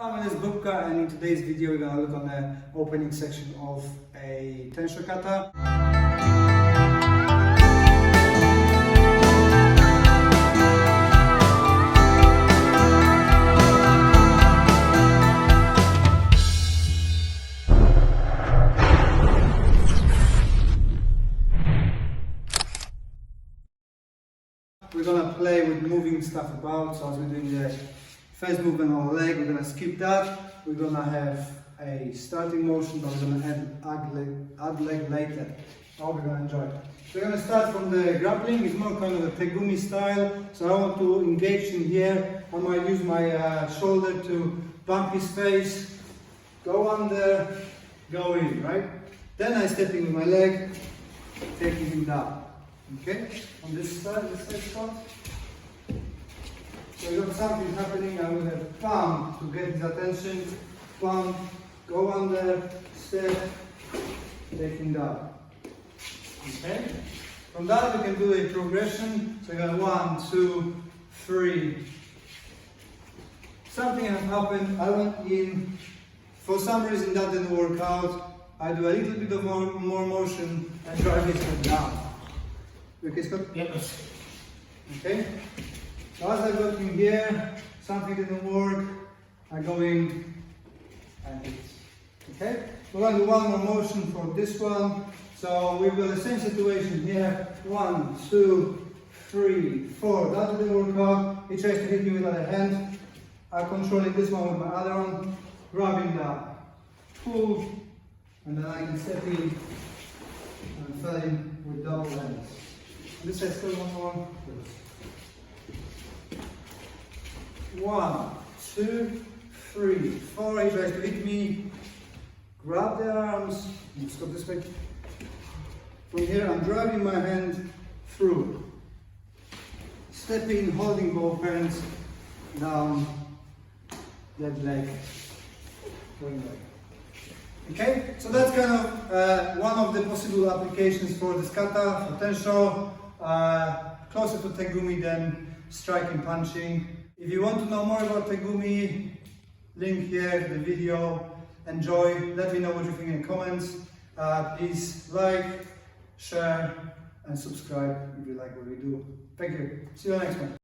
My name is Bubka, and in today's video we're going to look on the opening section of a tensho kata. We're going to play with moving stuff about, so as we're doing the first movement on the leg, we're going to skip that. We're going to have a starting motion, but we're going to add leg later. I hope you're going to enjoy it. So we're going to start from the grappling. It's more kind of a tegumi style, so I want to engage in here. I might use my shoulder to bump his face, go under, go in, right? Then I step in with my leg, taking him down. Okay, on this side, spot. So you got something happening. I'm going to pump to get his attention. Pump, go under, step, take him down. Okay. From that we can do a progression. So you got 1, 2, 3. Something has happened. I went in. For some reason that didn't work out. I do a little bit of more motion and drive his head down. Okay, Scott? Yes. Okay. So as I got in here, something didn't work. I go in and hit. Okay. We're going to do one more motion for this one. So we've got the same situation here. 1, 2, 3, 4. That didn't work out. He tries to hit me with the other hand. I'm controlling this one with my other one. Grabbing down. Pull. And then I can step in and fell in with double hands. This side still one more. 1, 2, 3, 4. He tries to hit me. Grab the arms. Let's go this way. From here, I'm driving my hand through. Stepping, holding both hands down. That leg. Going back. Okay, so that's kind of one of the possible applications for this kata, for tensho. Closer to tegumi than striking, punching. If you want to know more about tegumi, link here to the video. Enjoy, let me know what you think in the comments. Please like, share and subscribe if you like what we do. Thank you. See you next one.